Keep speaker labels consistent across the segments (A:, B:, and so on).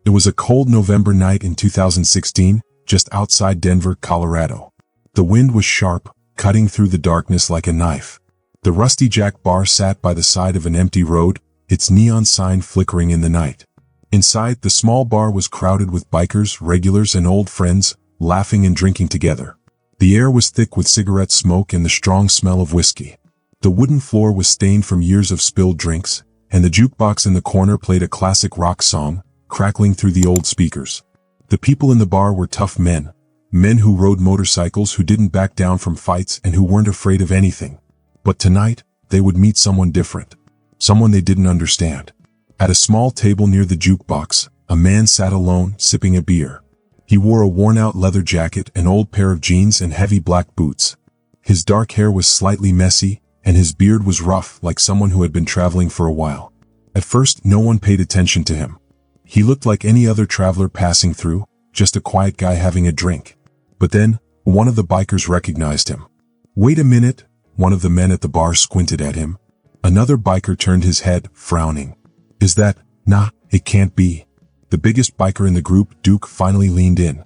A: It was a cold November night in 2016, just outside Denver, Colorado. The wind was sharp, cutting through the darkness like a knife. The Rusty Jack bar sat by the side of an empty road, its neon sign flickering in the night. Inside, the small bar was crowded with bikers, regulars, and old friends, laughing and drinking together. The air was thick with cigarette smoke and the strong smell of whiskey. The wooden floor was stained from years of spilled drinks, and the jukebox in the corner played a classic rock song, crackling through the old speakers. The people in the bar were tough men who rode motorcycles, who didn't back down from fights, and who weren't afraid of anything. But tonight, they would meet someone different. Someone they didn't understand. At a small table near the jukebox, a man sat alone, sipping a beer. He wore a worn-out leather jacket, an old pair of jeans, and heavy black boots. His dark hair was slightly messy, and his beard was rough, like someone who had been traveling for a while. At first, no one paid attention to him. He looked like any other traveler passing through, just a quiet guy having a drink. But then, one of the bikers recognized him. "Wait a minute," one of the men at the bar squinted at him. Another biker turned his head, frowning. "Is that? Nah, it can't be." The biggest biker in the group, Duke, finally leaned in.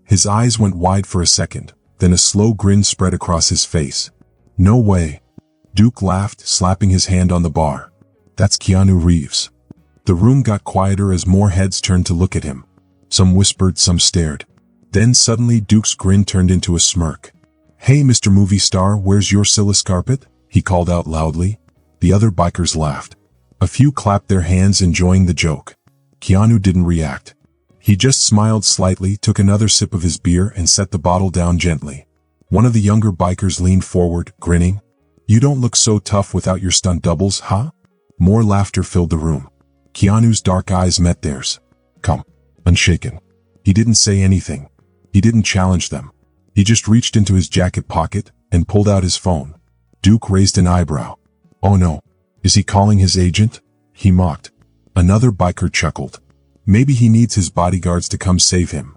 A: His eyes went wide for a second, then a slow grin spread across his face. "No way." Duke laughed, slapping his hand on the bar. "That's Keanu Reeves." The room got quieter as more heads turned to look at him. Some whispered, some stared. Then suddenly Duke's grin turned into a smirk. "Hey, Mr. Movie Star, where's your silescarpet?" he called out loudly. The other bikers laughed. A few clapped their hands, enjoying the joke. Keanu didn't react. He just smiled slightly, took another sip of his beer, and set the bottle down gently. One of the younger bikers leaned forward, grinning. "You don't look so tough without your stunt doubles, huh?" More laughter filled the room. Keanu's dark eyes met theirs. Calm, unshaken. He didn't say anything. He didn't challenge them. He just reached into his jacket pocket and pulled out his phone. Duke raised an eyebrow. "Oh no. Is he calling his agent?" he mocked. Another biker chuckled. "Maybe he needs his bodyguards to come save him."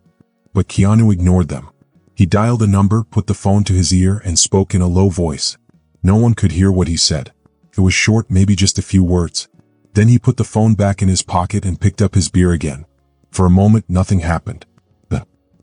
A: But Keanu ignored them. He dialed a number, put the phone to his ear, and spoke in a low voice. No one could hear what he said. It was short, maybe just a few words. Then he put the phone back in his pocket and picked up his beer again. For a moment, nothing happened.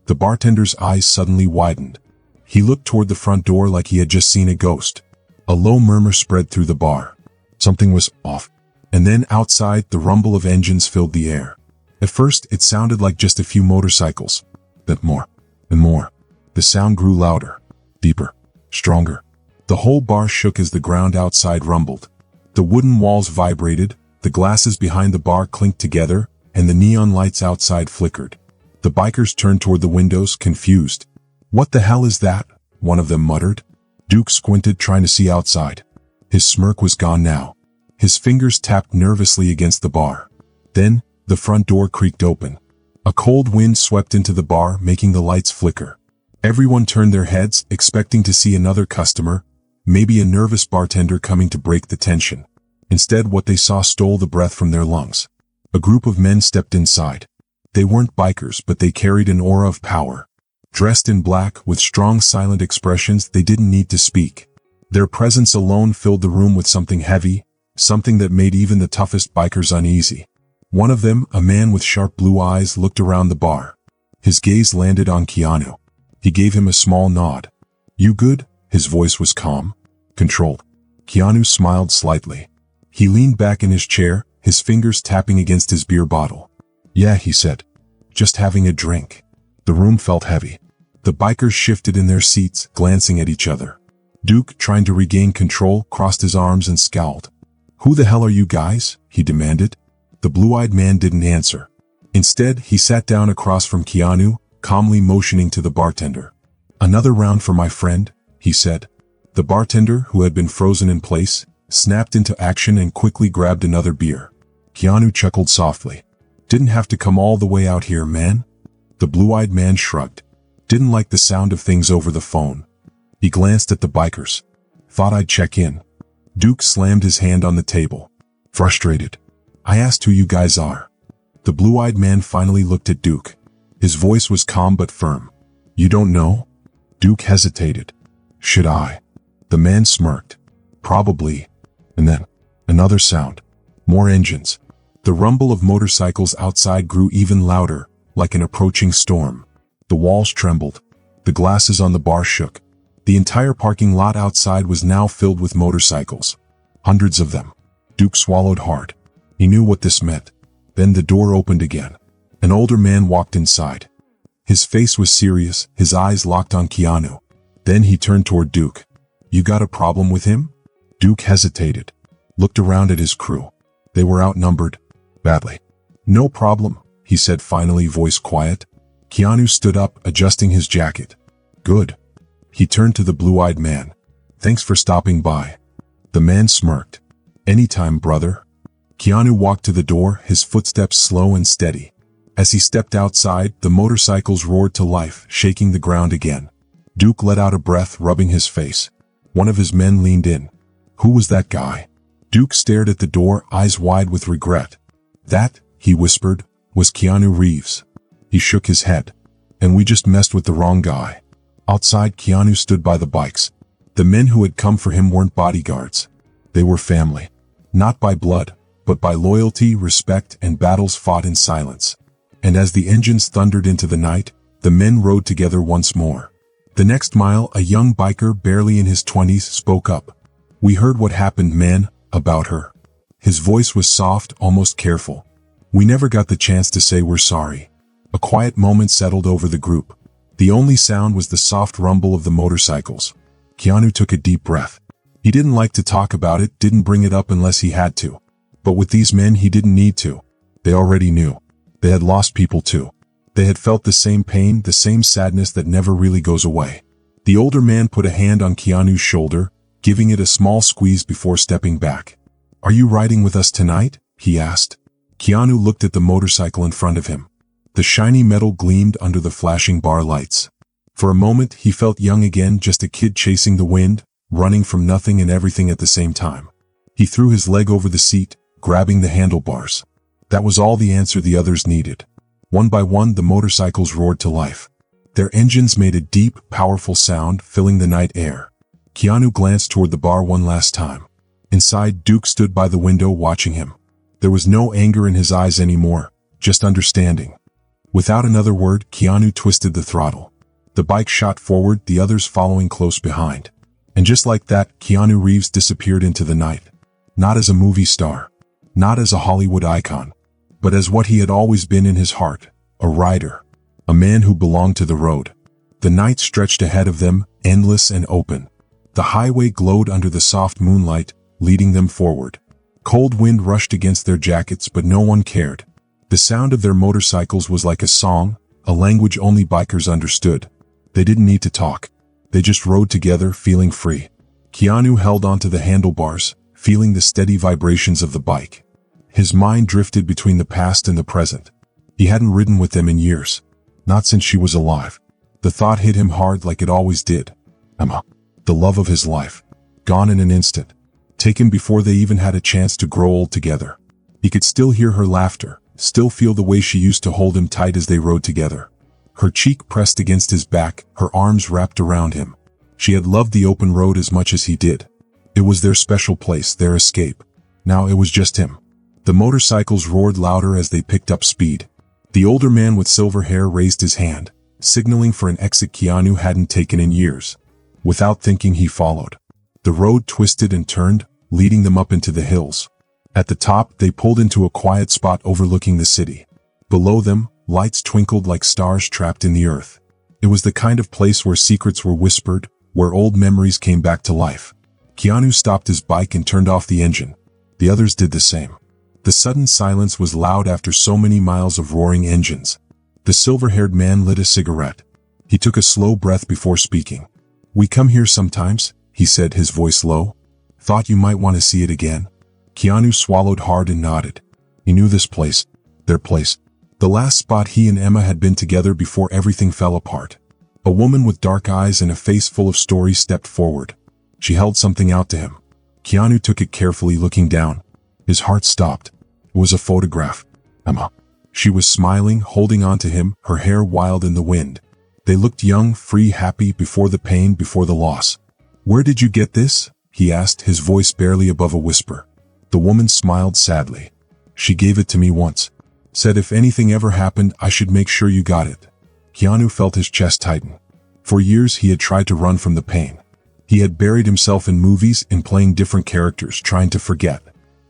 A: The bartender's eyes suddenly widened. He looked toward the front door like he had just seen a ghost. A low murmur spread through the bar. Something was off. And then outside, the rumble of engines filled the air. At first, it sounded like just a few motorcycles. Then more and more. The sound grew louder, deeper, stronger. The whole bar shook as the ground outside rumbled. The wooden walls vibrated, the glasses behind the bar clinked together, and the neon lights outside flickered. The bikers turned toward the windows, confused. "What the hell is that?" one of them muttered. Duke squinted, trying to see outside. His smirk was gone now. His fingers tapped nervously against the bar. Then, the front door creaked open. A cold wind swept into the bar, making the lights flicker. Everyone turned their heads, expecting to see another customer, maybe a nervous bartender coming to break the tension. Instead, what they saw stole the breath from their lungs. A group of men stepped inside. They weren't bikers, but they carried an aura of power. Dressed in black, with strong silent expressions, they didn't need to speak. Their presence alone filled the room with something heavy, something that made even the toughest bikers uneasy. One of them, a man with sharp blue eyes, looked around the bar. His gaze landed on Keanu. He gave him a small nod. "You good?" His voice was calm, controlled. Keanu smiled slightly. He leaned back in his chair, his fingers tapping against his beer bottle. "Yeah," he said. "Just having a drink." The room felt heavy. The bikers shifted in their seats, glancing at each other. Duke, trying to regain control, crossed his arms and scowled. "Who the hell are you guys?" he demanded. The blue-eyed man didn't answer. Instead, he sat down across from Keanu, calmly motioning to the bartender. "Another round for my friend," he said. The bartender, who had been frozen in place, snapped into action and quickly grabbed another beer. Keanu chuckled softly. "Didn't have to come all the way out here, man." The blue-eyed man shrugged. Didn't like the sound of things over the phone. He glanced at the bikers. "Thought I'd check in." Duke slammed his hand on the table. Frustrated. "I asked who you guys are." The blue-eyed man finally looked at Duke. His voice was calm but firm. "You don't know?" Duke hesitated. "Should I?" The man smirked. "Probably." And then, another sound. More engines. The rumble of motorcycles outside grew even louder, like an approaching storm. The walls trembled. The glasses on the bar shook. The entire parking lot outside was now filled with motorcycles. Hundreds of them. Duke swallowed hard. He knew what this meant. Then the door opened again. An older man walked inside. His face was serious, his eyes locked on Keanu. Then he turned toward Duke. "You got a problem with him?" Duke hesitated, looked around at his crew. They were outnumbered. Badly. "No problem," he said finally, voice quiet. Keanu stood up, adjusting his jacket. "Good." He turned to the blue-eyed man. "Thanks for stopping by." The man smirked. "Anytime, brother." Keanu walked to the door, his footsteps slow and steady. As he stepped outside, the motorcycles roared to life, shaking the ground again. Duke let out a breath, rubbing his face. One of his men leaned in. "Who was that guy?" Duke stared at the door, eyes wide with regret. "That," he whispered, "was Keanu Reeves." He shook his head. "And we just messed with the wrong guy." Outside, Keanu stood by the bikes. The men who had come for him weren't bodyguards. They were family. Not by blood, but by loyalty, respect, and battles fought in silence. And as the engines thundered into the night, the men rode together once more. The next mile, a young biker barely in his 20s spoke up. "We heard what happened, man, about her." His voice was soft, almost careful. "We never got the chance to say we're sorry." A quiet moment settled over the group. The only sound was the soft rumble of the motorcycles. Keanu took a deep breath. He didn't like to talk about it, didn't bring it up unless he had to. But with these men he didn't need to. They already knew. They had lost people too. They had felt the same pain, the same sadness that never really goes away. The older man put a hand on Keanu's shoulder, giving it a small squeeze before stepping back. "Are you riding with us tonight?" he asked. Keanu looked at the motorcycle in front of him. The shiny metal gleamed under the flashing bar lights. For a moment he felt young again, just a kid chasing the wind, running from nothing and everything at the same time. He threw his leg over the seat, grabbing the handlebars. That was all the answer the others needed. One by one the motorcycles roared to life. Their engines made a deep, powerful sound, filling the night air. Keanu glanced toward the bar one last time. Inside, Duke stood by the window watching him. There was no anger in his eyes anymore, just understanding. Without another word, Keanu twisted the throttle. The bike shot forward, the others following close behind. And just like that, Keanu Reeves disappeared into the night. Not as a movie star. Not as a Hollywood icon. But as what he had always been in his heart, a rider. A man who belonged to the road. The night stretched ahead of them, endless and open. The highway glowed under the soft moonlight, leading them forward. Cold wind rushed against their jackets, but no one cared. The sound of their motorcycles was like a song, a language only bikers understood. They didn't need to talk. They just rode together, feeling free. Keanu held onto the handlebars, feeling the steady vibrations of the bike. His mind drifted between the past and the present. He hadn't ridden with them in years. Not since she was alive. The thought hit him hard like it always did. Emma. The love of his life. Gone in an instant. Taken before they even had a chance to grow old together. He could still hear her laughter, still feel the way she used to hold him tight as they rode together. Her cheek pressed against his back, her arms wrapped around him. She had loved the open road as much as he did. It was their special place, their escape. Now it was just him. The motorcycles roared louder as they picked up speed. The older man with silver hair raised his hand, signaling for an exit Keanu hadn't taken in years. Without thinking, he followed. The road twisted and turned, leading them up into the hills. At the top, they pulled into a quiet spot overlooking the city. Below them, lights twinkled like stars trapped in the earth. It was the kind of place where secrets were whispered, where old memories came back to life. Keanu stopped his bike and turned off the engine. The others did the same. The sudden silence was loud after so many miles of roaring engines. The silver-haired man lit a cigarette. He took a slow breath before speaking. "We come here sometimes," he said, his voice low. "Thought you might want to see it again." Keanu swallowed hard and nodded. He knew this place. Their place. The last spot he and Emma had been together before everything fell apart. A woman with dark eyes and a face full of stories stepped forward. She held something out to him. Keanu took it carefully, looking down. His heart stopped. It was a photograph. Emma. She was smiling, holding on to him, her hair wild in the wind. They looked young, free, happy, before the pain, before the loss. "Where did you get this?" he asked, his voice barely above a whisper. The woman smiled sadly. She gave it to me once. Said if anything ever happened, I should make sure you got it. Keanu felt his chest tighten. For years he had tried to run from the pain. He had buried himself in movies and playing different characters, trying to forget.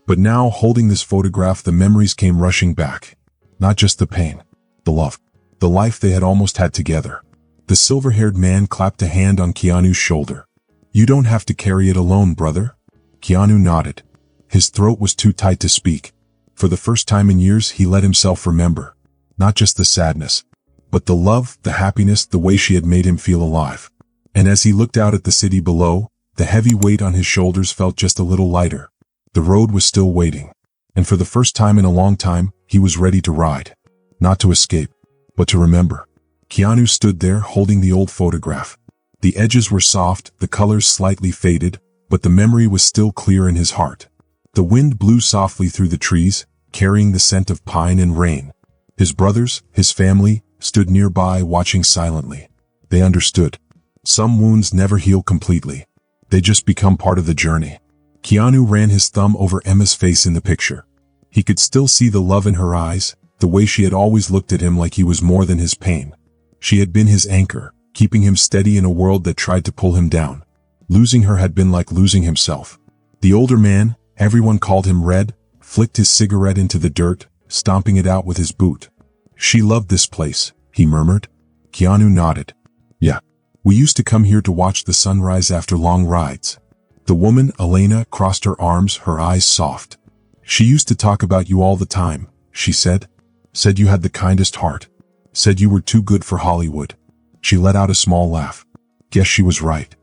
A: But now, holding this photograph, the memories came rushing back. Not just the pain, the love, the life they had almost had together. The silver-haired man clapped a hand on Keanu's shoulder. You don't have to carry it alone, brother. Keanu nodded. His throat was too tight to speak. For the first time in years, he let himself remember. Not just the sadness, but the love, the happiness, the way she had made him feel alive. And as he looked out at the city below, the heavy weight on his shoulders felt just a little lighter. The road was still waiting. And for the first time in a long time, he was ready to ride. Not to escape, but to remember. Keanu stood there holding the old photograph. The edges were soft, the colors slightly faded, but the memory was still clear in his heart. The wind blew softly through the trees, carrying the scent of pine and rain. His brothers, his family, stood nearby watching silently. They understood. Some wounds never heal completely. They just become part of the journey. Keanu ran his thumb over Emma's face in the picture. He could still see the love in her eyes, the way she had always looked at him like he was more than his pain. She had been his anchor, keeping him steady in a world that tried to pull him down. Losing her had been like losing himself. The older man, everyone called him Red, flicked his cigarette into the dirt, stomping it out with his boot. She loved this place, he murmured. Keanu nodded. Yeah. We used to come here to watch the sunrise after long rides. The woman, Elena, crossed her arms, her eyes soft. She used to talk about you all the time, she said. Said you had the kindest heart. Said you were too good for Hollywood. She let out a small laugh. Guess she was right.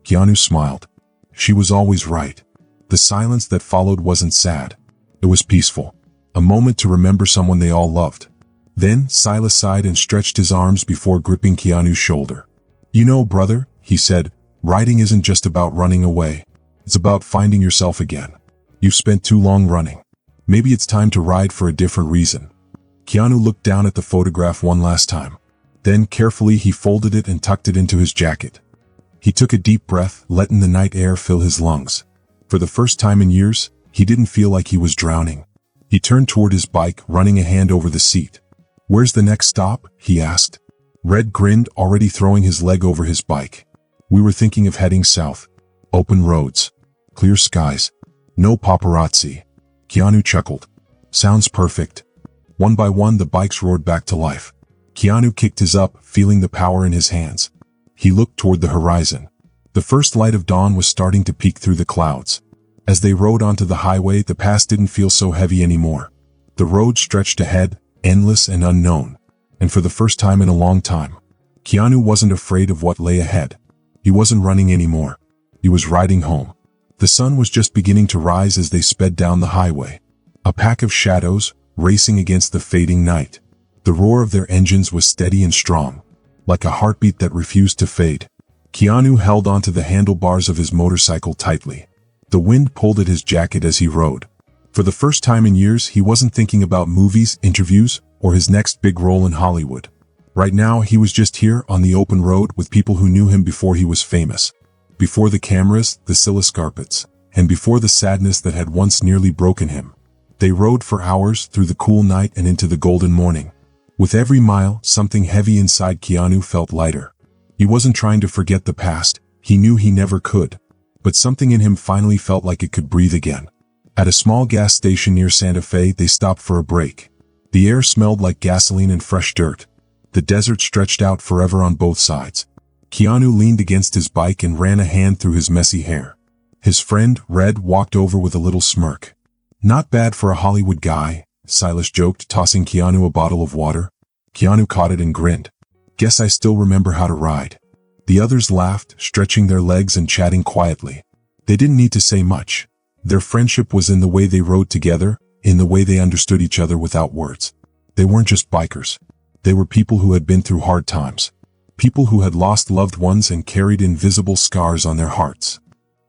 A: Keanu smiled. She was always right. The silence that followed wasn't sad. It was peaceful. A moment to remember someone they all loved. Then Silas sighed and stretched his arms before gripping Keanu's shoulder. You know, brother, he said, riding isn't just about running away. It's about finding yourself again. You've spent too long running. Maybe it's time to ride for a different reason. Keanu looked down at the photograph one last time. Then carefully he folded it and tucked it into his jacket. He took a deep breath, letting the night air fill his lungs. For the first time in years, he didn't feel like he was drowning. He turned toward his bike, running a hand over the seat. Where's the next stop? He asked. Red grinned, already throwing his leg over his bike. We were thinking of heading south. Open roads. Clear skies. No paparazzi. Keanu chuckled. Sounds perfect. One by one the bikes roared back to life. Keanu kicked his up, feeling the power in his hands. He looked toward the horizon. The first light of dawn was starting to peek through the clouds. As they rode onto the highway, the past didn't feel so heavy anymore. The road stretched ahead, endless and unknown. And for the first time in a long time, Keanu wasn't afraid of what lay ahead. He wasn't running anymore. He was riding home. The sun was just beginning to rise as they sped down the highway. A pack of shadows, racing against the fading night. The roar of their engines was steady and strong, like a heartbeat that refused to fade. Keanu held onto the handlebars of his motorcycle tightly. The wind pulled at his jacket as he rode. For the first time in years, he wasn't thinking about movies, interviews, or his next big role in Hollywood. Right now, he was just here on the open road with people who knew him before he was famous. Before the cameras, the oscilloscopes, and before the sadness that had once nearly broken him. They rode for hours through the cool night and into the golden morning. With every mile, something heavy inside Keanu felt lighter. He wasn't trying to forget the past, he knew he never could. But something in him finally felt like it could breathe again. At a small gas station near Santa Fe, they stopped for a break. The air smelled like gasoline and fresh dirt. The desert stretched out forever on both sides. Keanu leaned against his bike and ran a hand through his messy hair. His friend, Red, walked over with a little smirk. Not bad for a Hollywood guy, Silas joked, tossing Keanu a bottle of water. Keanu caught it and grinned. Guess I still remember how to ride. The others laughed, stretching their legs and chatting quietly. They didn't need to say much. Their friendship was in the way they rode together, in the way they understood each other without words. They weren't just bikers. They were people who had been through hard times. People who had lost loved ones and carried invisible scars on their hearts.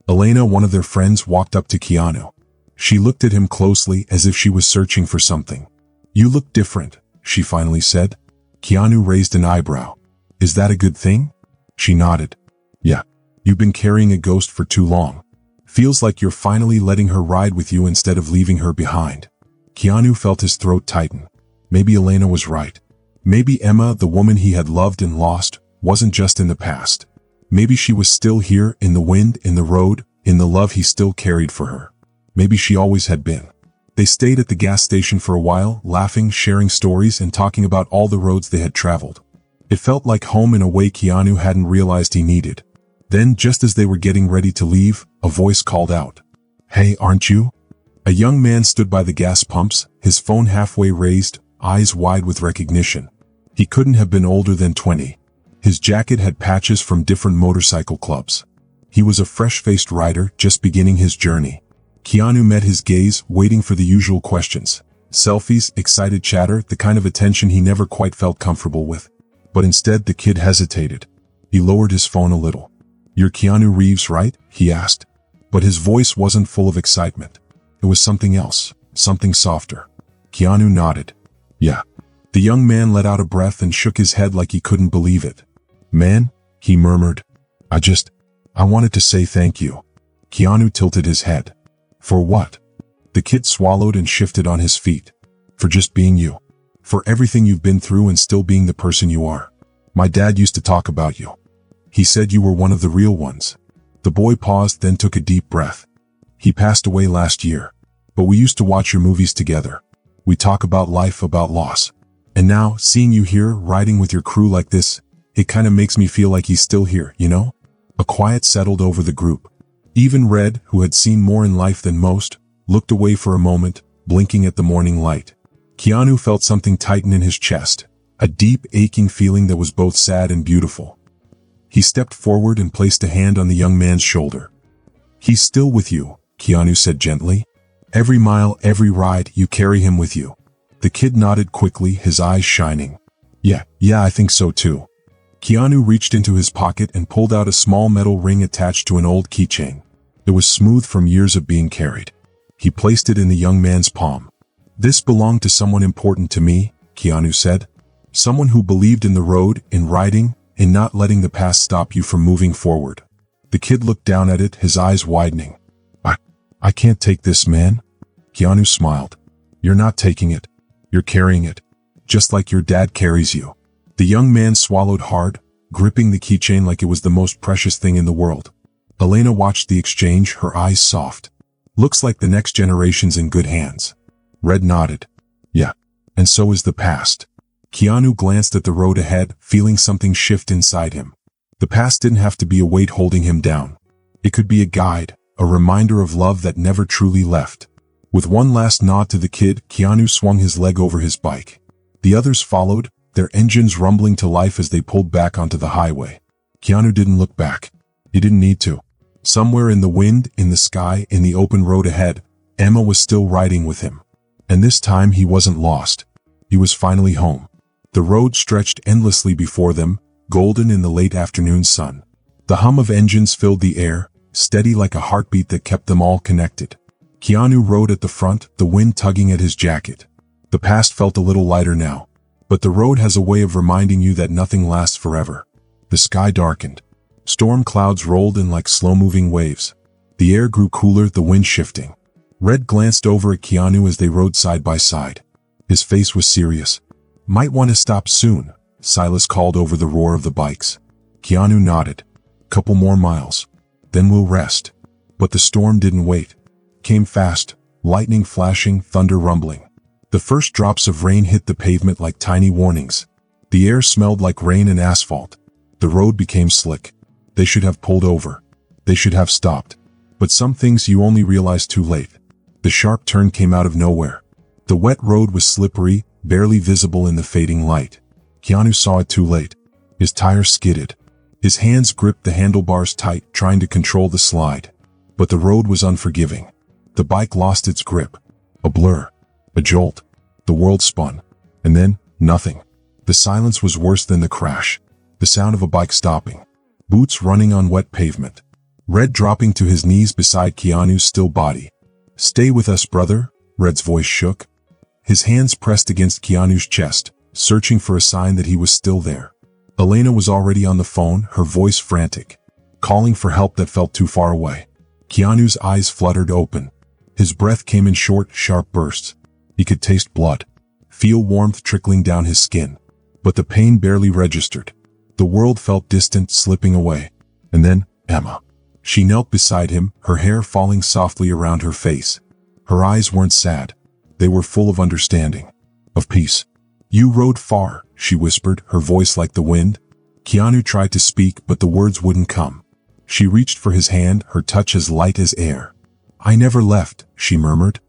A: Elena, one of their friends, walked up to Keanu. She looked at him closely as if she was searching for something. You look different, she finally said. Keanu raised an eyebrow. Is that a good thing? She nodded. Yeah. You've been carrying a ghost for too long. Feels like you're finally letting her ride with you instead of leaving her behind. Keanu felt his throat tighten. Maybe Elena was right. Maybe Emma, the woman he had loved and lost, wasn't just in the past. Maybe she was still here, in the wind, in the road, in the love he still carried for her. Maybe she always had been. They stayed at the gas station for a while, laughing, sharing stories, and talking about all the roads they had traveled. It felt like home in a way Keanu hadn't realized he needed. Then, just as they were getting ready to leave, a voice called out, "Hey, aren't you?" A young man stood by the gas pumps, his phone halfway raised, eyes wide with recognition. He couldn't have been older than 20. His jacket had patches from different motorcycle clubs. He was a fresh-faced rider just beginning his journey. Keanu met his gaze, waiting for the usual questions. Selfies, excited chatter, the kind of attention he never quite felt comfortable with. But instead the kid hesitated. He lowered his phone a little. "You're Keanu Reeves, right?" he asked. But his voice wasn't full of excitement. It was something else, something softer. Keanu nodded. "Yeah." The young man let out a breath and shook his head like he couldn't believe it. "Man," he murmured. I wanted to say thank you." Keanu tilted his head. "For what?" The kid swallowed and shifted on his feet. "For just being you. For everything you've been through and still being the person you are. My dad used to talk about you. He said you were one of the real ones." The boy paused, then took a deep breath. "He passed away last year. But we used to watch your movies together. We talk about life, about loss. And now, seeing you here, riding with your crew like this, it kinda makes me feel like he's still here, you know?" A quiet settled over the group. Even Red, who had seen more in life than most, looked away for a moment, blinking at the morning light. Keanu felt something tighten in his chest, a deep, aching feeling that was both sad and beautiful. He stepped forward and placed a hand on the young man's shoulder. "He's still with you," Keanu said gently. "Every mile, every ride, you carry him with you." The kid nodded quickly, his eyes shining. Yeah, I think so too." Keanu reached into his pocket and pulled out a small metal ring attached to an old keychain. It was smooth from years of being carried. He placed it in the young man's palm. "This belonged to someone important to me," Keanu said. "Someone who believed in the road, in riding, in not letting the past stop you from moving forward." The kid looked down at it, his eyes widening. I can't take this, man." Keanu smiled. "You're not taking it. You're carrying it. Just like your dad carries you." The young man swallowed hard, gripping the keychain like it was the most precious thing in the world. Elena watched the exchange, her eyes soft. "Looks like the next generation's in good hands." Red nodded. "Yeah, and so is the past." Keanu glanced at the road ahead, feeling something shift inside him. The past didn't have to be a weight holding him down. It could be a guide, a reminder of love that never truly left. With one last nod to the kid, Keanu swung his leg over his bike. The others followed, their engines rumbling to life as they pulled back onto the highway. Keanu didn't look back. He didn't need to. Somewhere in the wind, in the sky, in the open road ahead, Emma was still riding with him. And this time he wasn't lost. He was finally home. The road stretched endlessly before them, golden in the late afternoon sun. The hum of engines filled the air, steady like a heartbeat that kept them all connected. Keanu rode at the front, the wind tugging at his jacket. The past felt a little lighter now. But the road has a way of reminding you that nothing lasts forever. The sky darkened. Storm clouds rolled in like slow-moving waves. The air grew cooler, the wind shifting. Red glanced over at Keanu as they rode side by side. His face was serious. "Might want to stop soon," Silas called over the roar of the bikes. Keanu nodded. "Couple more miles. Then we'll rest." But the storm didn't wait. Came fast, lightning flashing, thunder rumbling. The first drops of rain hit the pavement like tiny warnings. The air smelled like rain and asphalt. The road became slick. They should have pulled over. They should have stopped. But some things you only realize too late. The sharp turn came out of nowhere. The wet road was slippery, barely visible in the fading light. Keanu saw it too late. His tires skidded. His hands gripped the handlebars tight, trying to control the slide. But the road was unforgiving. The bike lost its grip. A blur. A jolt. The world spun. And then, nothing. The silence was worse than the crash. The sound of a bike stopping. Boots running on wet pavement. Red dropping to his knees beside Keanu's still body. "Stay with us, brother," Red's voice shook. His hands pressed against Keanu's chest, searching for a sign that he was still there. Elena was already on the phone, her voice frantic, calling for help that felt too far away. Keanu's eyes fluttered open. His breath came in short, sharp bursts. He could taste blood, feel warmth trickling down his skin. But the pain barely registered. The world felt distant, slipping away. And then, Emma. She knelt beside him, her hair falling softly around her face. Her eyes weren't sad. They were full of understanding. Of peace. You rode far, she whispered, her voice like the wind. Keanu tried to speak, but the words wouldn't come. She reached for his hand, her touch as light as air. I never left, she murmured.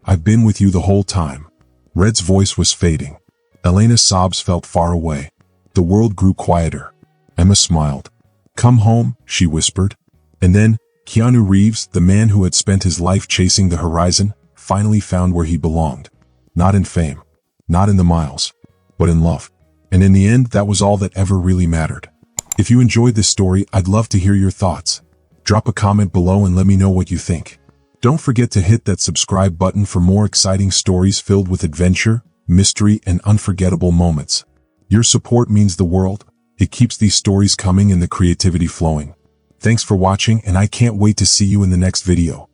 A: I've been with you the whole time. Red's voice was fading. Elena's sobs felt far away. The world grew quieter. Emma smiled. Come home, she whispered. And then, Keanu Reeves, the man who had spent his life chasing the horizon, finally found where he belonged. Not in fame, not in the miles, but in love. And in the end, that was all that ever really mattered. If you enjoyed this story, I'd love to hear your thoughts. Drop a comment below and let me know what you think. Don't forget to hit that subscribe button for more exciting stories filled with adventure, mystery, and unforgettable moments. Your support means the world. It keeps these stories coming and the creativity flowing. Thanks for watching, and I can't wait to see you in the next video.